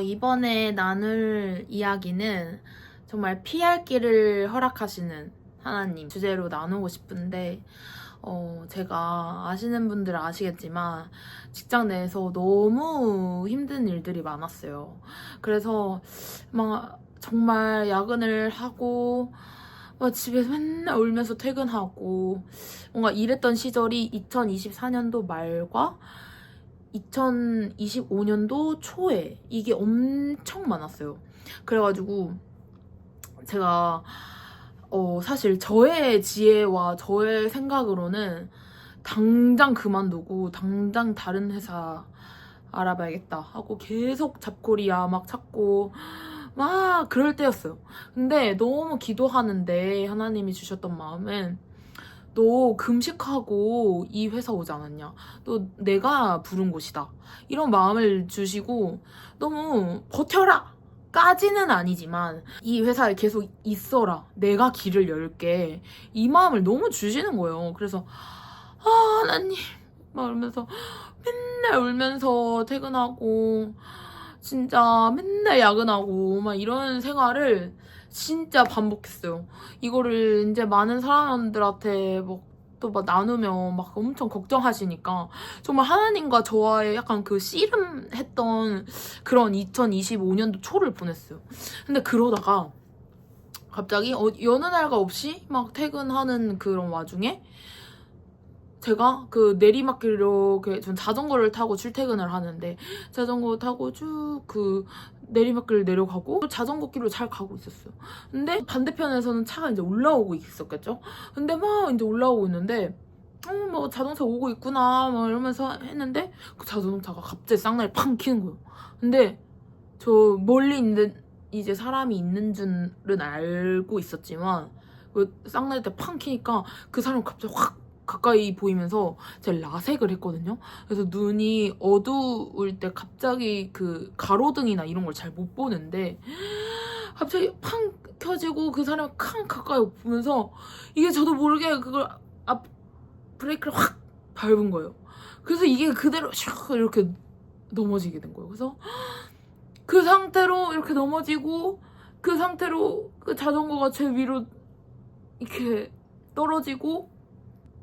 이번에 나눌 이야기는 정말 피할 길을 허락하시는 하나님 주제로 나누고 싶은데, 제가 아시는 분들은 아시겠지만, 직장 내에서 너무 힘든 일들이 많았어요. 그래서 막 정말 야근을 하고, 막 집에서 맨날 울면서 퇴근하고, 뭔가 이랬던 시절이 2024년도 말과 2025년도 초에 이게 엄청 많았어요. 그래가지고 제가 사실 저의 지혜와 저의 생각으로는 당장 그만두고 당장 다른 회사 알아봐야겠다 하고 계속 잡코리아 막 찾고 막 그럴 때였어요. 근데 너무 기도하는데 하나님이 주셨던 마음은, 너 금식하고 이 회사 오지 않았냐? 너 내가 부른 곳이다. 이런 마음을 주시고, 너무 버텨라! 까지는 아니지만 이 회사에 계속 있어라. 내가 길을 열게. 이 마음을 너무 주시는 거예요. 그래서 하나님 막 이러면서 맨날 울면서 퇴근하고 진짜 맨날 야근하고 막 이런 생활을 진짜 반복했어요. 이거를 이제 많은 사람들한테 또 막 나누면 막 엄청 걱정하시니까 정말 하나님과 저와의 약간 그 씨름했던 그런 2025년도 초를 보냈어요. 근데 그러다가 갑자기 여느 날과 없이 막 퇴근하는 그런 와중에 제가 그 내리막길로 전 자전거를 타고 출퇴근을 하는데, 자전거 타고 쭉 그 내리막길을 내려가고 자전거 길로 잘 가고 있었어요. 근데 반대편에서는 차가 이제 올라오고 있었겠죠. 근데 막 이제 올라오고 있는데 뭐 자동차 오고 있구나 막 이러면서 했는데, 그 자동차가 갑자기 쌍라이 팡 키는 거예요. 근데 저 멀리 있는 이제 사람이 있는 줄은 알고 있었지만, 그 쌍라이 때 팡 키니까 그 사람 갑자기 확 가까이 보이면서 제가 라섹을 했거든요. 그래서 눈이 어두울 때 갑자기 그 가로등이나 이런 걸 잘 못 보는데 갑자기 팡 켜지고 그 사람이 캉 가까이 보면서 이게 저도 모르게 그걸 앞 브레이크를 확 밟은 거예요. 그래서 이게 그대로 슉 이렇게 넘어지게 된 거예요. 그래서 그 상태로 이렇게 넘어지고, 그 상태로 그 자전거가 제 위로 이렇게 떨어지고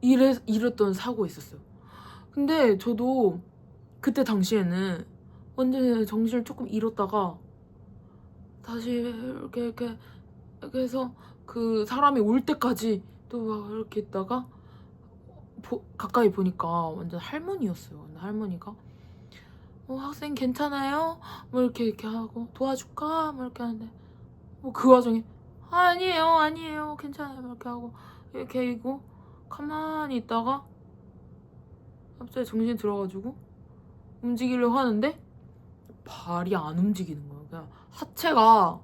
이랬던 사고가 있었어요. 근데 저도 그때 당시에는 완전 정신을 조금 잃었다가 다시 이렇게 해서 그 사람이 올 때까지 또 막 이렇게 있다가 가까이 보니까 완전 할머니였어요. 할머니가 학생 괜찮아요? 뭐 이렇게 하고 도와줄까? 뭐 이렇게 하는데 그 와중에 아니에요 괜찮아요 이렇게 하고 이렇게 이고 가만히 있다가 갑자기 정신이 들어가지고 움직이려고 하는데 발이 안 움직이는 거예요. 그냥 하체가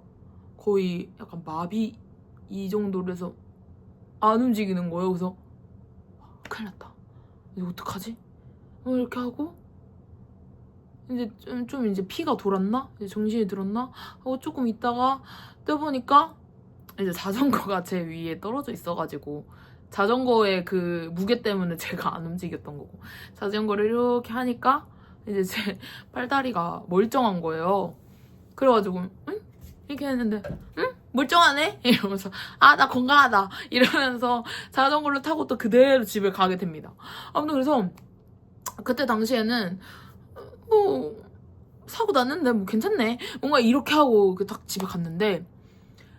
거의 약간 마비 이 정도로 해서 안 움직이는 거예요. 그래서 큰일 났다. 이제 어떡하지? 이렇게 하고 이제 좀 이제 피가 돌았나? 이제 정신이 들었나? 하고 조금 있다가 떠보니까 이제 자전거가 제 위에 떨어져 있어가지고, 자전거의 그 무게 때문에 제가 안 움직였던 거고, 자전거를 이렇게 하니까 이제 제 팔다리가 멀쩡한 거예요. 그래가지고 응? 이렇게 했는데 응? 멀쩡하네? 이러면서 나 건강하다 이러면서 자전거를 타고 또 그대로 집에 가게 됩니다. 아무튼 그래서 그때 당시에는 뭐 사고 났는데 뭐 괜찮네 뭔가 이렇게 하고 딱 집에 갔는데,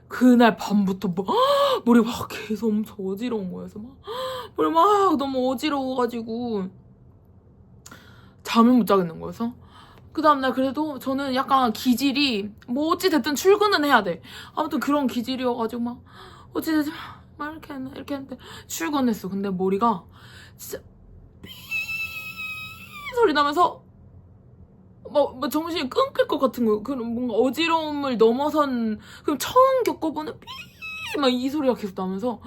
그날 밤부터 머리가 막 계속 엄청 어지러운 거예요. 그래서 머리 막 너무 어지러워가지고 잠을 못 자겠는 거여서, 그 다음날 그래도 저는 약간 기질이 뭐 어찌됐든 출근은 해야 돼. 아무튼 그런 기질이어가지고 막 어찌됐든 막 이렇게 했는데 출근했어. 근데 머리가 진짜 삐 소리 나면서 막 정신이 끊길 것 같은 거예요. 그런 뭔가 어지러움을 넘어선, 그럼 처음 겪어보는 삐 막 이 소리가 계속 나면서,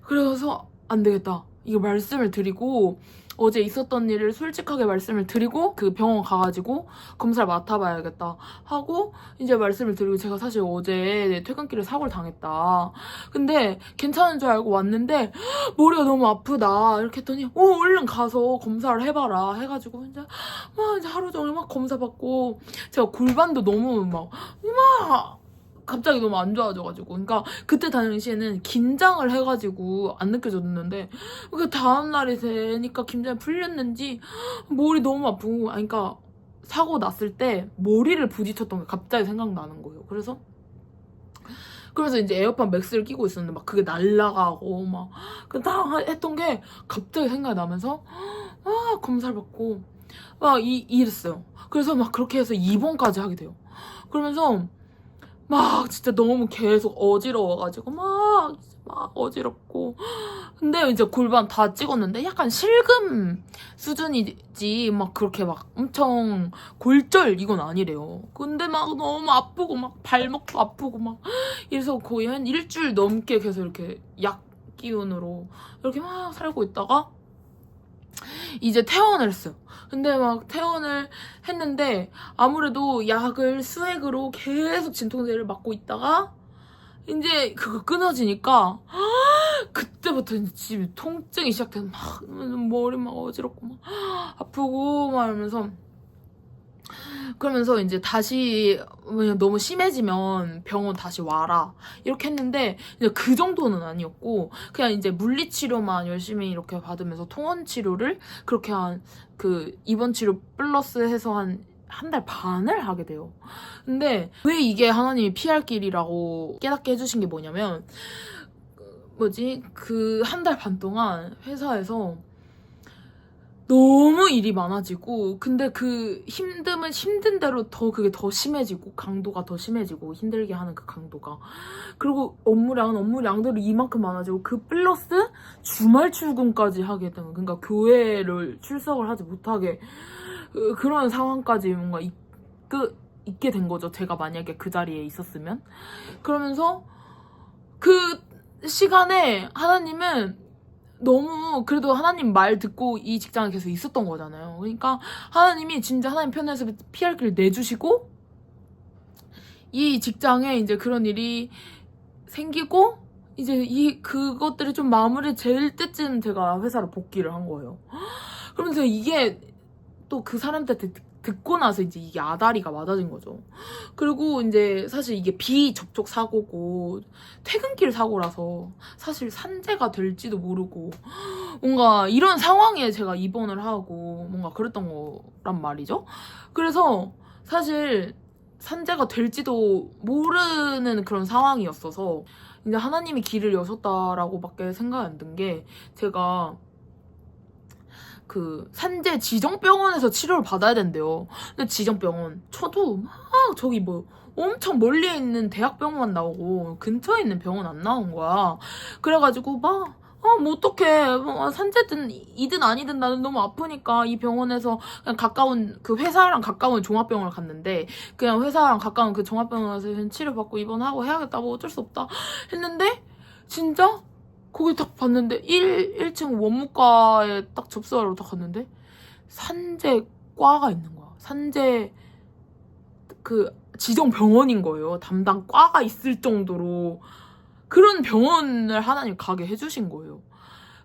그래서 안 되겠다. 이거 말씀을 드리고 어제 있었던 일을 솔직하게 말씀을 드리고 그 병원 가가지고 검사를 맡아봐야겠다 하고 이제 말씀을 드리고 제가 사실 어제 퇴근길에 사고를 당했다. 근데 괜찮은 줄 알고 왔는데 머리가 너무 아프다 이렇게 했더니 얼른 가서 검사를 해봐라 해가지고 이제 하루 종일 막 검사 받고 제가 골반도 너무 막 갑자기 너무 안 좋아져가지고 그러니까 그때 당시에는 긴장을 해가지고 안 느껴졌는데 그 다음날이 되니까 긴장이 풀렸는지 머리 너무 아프고 그러니까 사고 났을 때 머리를 부딪혔던 게 갑자기 생각나는 거예요. 그래서 이제 에어팟 맥스를 끼고 있었는데 막 그게 날아가고 막 했던 게 갑자기 생각이 나면서 검사를 받고 막 이랬어요. 그래서 막 그렇게 해서 입원까지 하게 돼요. 그러면서 막 진짜 너무 계속 어지러워가지고 막 어지럽고 근데 이제 골반 다 찍었는데 약간 실금 수준이지 막 그렇게 막 엄청 골절 이건 아니래요. 근데 막 너무 아프고 막 발목도 아프고 막 이래서 거의 한 일주일 넘게 계속 이렇게 약 기운으로 이렇게 막 살고 있다가 이제 퇴원을 했어요. 근데 막 퇴원을 했는데 아무래도 약을 수액으로 계속 진통제를 맞고 있다가 이제 그거 끊어지니까 그때부터 이제 집 통증이 시작돼서 막 머리 막 어지럽고 막 아프고 막 이러면서 그러면서 이제 다시 너무 심해지면 병원 다시 와라 이렇게 했는데 이제 그 정도는 아니었고 그냥 이제 물리치료만 열심히 이렇게 받으면서 통원치료를 그렇게 그 입원 치료 플러스 해서 한 달 반을 하게 돼요. 근데 왜 이게 하나님이 피할 길이라고 깨닫게 해주신 게 뭐냐면 그 한 달 반 동안 회사에서 너무 일이 많아지고 근데 그 힘듦은 힘든 대로 그게 더 심해지고 강도가 더 심해지고 힘들게 하는 그 강도가 그리고 업무량대로 이만큼 많아지고 그 플러스 주말 출근까지 하게 되는 그러니까 교회를 출석을 하지 못하게 그런 상황까지 뭔가 있게 된 거죠. 제가 만약에 그 자리에 있었으면 그러면서 그 시간에 하나님은 너무 그래도 하나님 말 듣고 이 직장에 계속 있었던 거잖아요. 그러니까 하나님이 진짜 하나님 편에서 피할 길을 내주시고 이 직장에 이제 그런 일이 생기고 이제 그것들이 좀 마무리 될 때쯤 제가 회사로 복귀를 한 거예요. 그러면서 이게 또 그 사람들한테 듣고 나서 이제 이게 아다리가 맞아진 거죠. 그리고 이제 사실 이게 비접촉 사고고 퇴근길 사고라서 사실 산재가 될지도 모르고 뭔가 이런 상황에 제가 입원을 하고 뭔가 그랬던 거란 말이죠. 그래서 사실 산재가 될지도 모르는 그런 상황이었어서 이제 하나님이 길을 여셨다라고밖에 생각이 안 든 게 제가 그 산재 지정병원에서 치료를 받아야 된대요. 근데 지정병원 저도 막 저기 엄청 멀리에 있는 대학병원 나오고 근처에 있는 병원 안 나온 거야. 그래가지고 뭐 어떡해. 산재든 이든 아니든 나는 너무 아프니까 이 병원에서 그냥 가까운 그 회사랑 가까운 종합병원을 갔는데 그냥 회사랑 가까운 그 종합병원에서 치료받고 입원하고 해야겠다. 뭐 어쩔 수 없다 했는데 진짜 거기 딱 봤는데 1층 원무과에 딱 접수하러 딱 갔는데 산재과가 있는 거야. 산재 그 지정 병원인 거예요. 담당 과가 있을 정도로 그런 병원을 하나님 가게 해주신 거예요.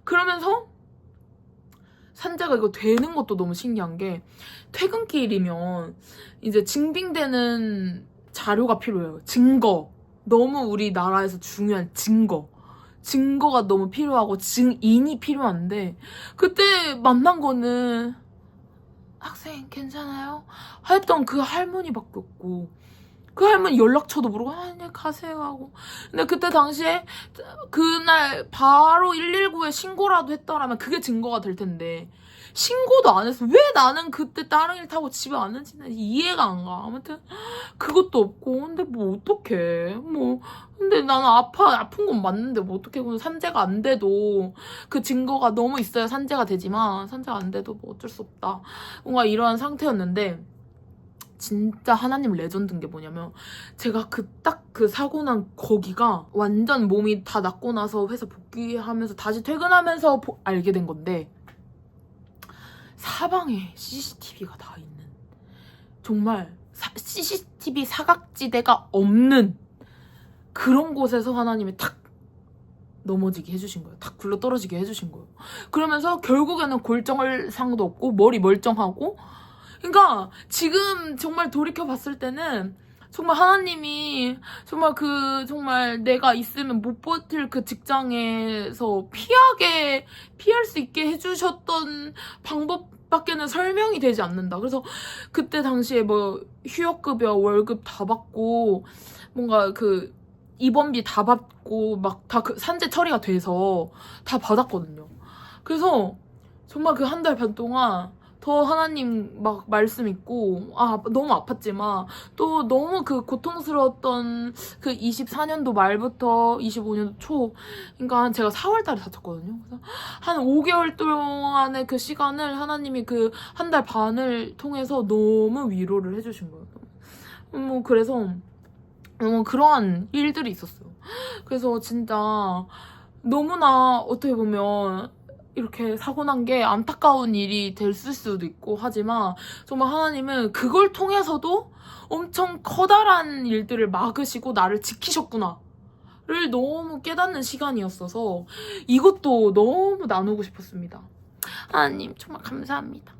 그러면서 산재가 이거 되는 것도 너무 신기한 게 퇴근길이면 이제 증빙되는 자료가 필요해요. 증거. 너무 우리나라에서 중요한 증거가 너무 필요하고 증인이 필요한데 그때 만난 거는 학생 괜찮아요? 했던 그 할머니밖에 없고 그 할머니 연락처도 모르고 네 가세요 하고 근데 그때 당시에 그날 바로 119에 신고라도 했더라면 그게 증거가 될 텐데 신고도 안 했어. 왜 나는 그때 다른 일 타고 집에 왔는지는 이해가 안 가. 아무튼 그것도 없고 근데 뭐 어떡해. 근데 나는 아픈 건 맞는데 뭐 어떡해. 산재가 안 돼도 그 증거가 너무 있어야 산재가 되지만 산재가 안 돼도 뭐 어쩔 수 없다. 뭔가 이러한 상태였는데 진짜 하나님 레전드인 게 뭐냐면 제가 딱 그 사고 난 거기가 완전 몸이 다 낫고 나서 회사 복귀하면서 다시 퇴근하면서 알게 된 건데 사방에 CCTV가 다 있는, 정말 CCTV 사각지대가 없는 그런 곳에서 하나님이 탁 넘어지게 해주신 거예요. 탁 굴러 떨어지게 해주신 거예요. 그러면서 결국에는 골절상도 없고 머리 멀쩡하고, 그러니까 지금 정말 돌이켜 봤을 때는 정말 하나님이 정말 정말 내가 있으면 못 버틸 그 직장에서 피할 수 있게 해주셨던 방법밖에는 설명이 되지 않는다. 그래서 그때 당시에 뭐 휴업급여 월급 다 받고 뭔가 입원비 다 받고 막 다 산재 처리가 돼서 다 받았거든요. 그래서 정말 한 달 반 동안 더 하나님 막 말씀 있고, 너무 아팠지만 또 너무 고통스러웠던 24년도 말부터 25년도 초, 그러니까 제가 4월 달에 다쳤거든요. 그래서 한 5개월 동안의 그 시간을 하나님이 한 달 반을 통해서 너무 위로를 해주신 거예요. 그래서 그러한 일들이 있었어요. 그래서 진짜 너무나 어떻게 보면 이렇게 사고 난 게 안타까운 일이 됐을 수도 있고 하지만, 정말 하나님은 그걸 통해서도 엄청 커다란 일들을 막으시고 나를 지키셨구나를 너무 깨닫는 시간이었어서 이것도 너무 나누고 싶었습니다. 하나님 정말 감사합니다.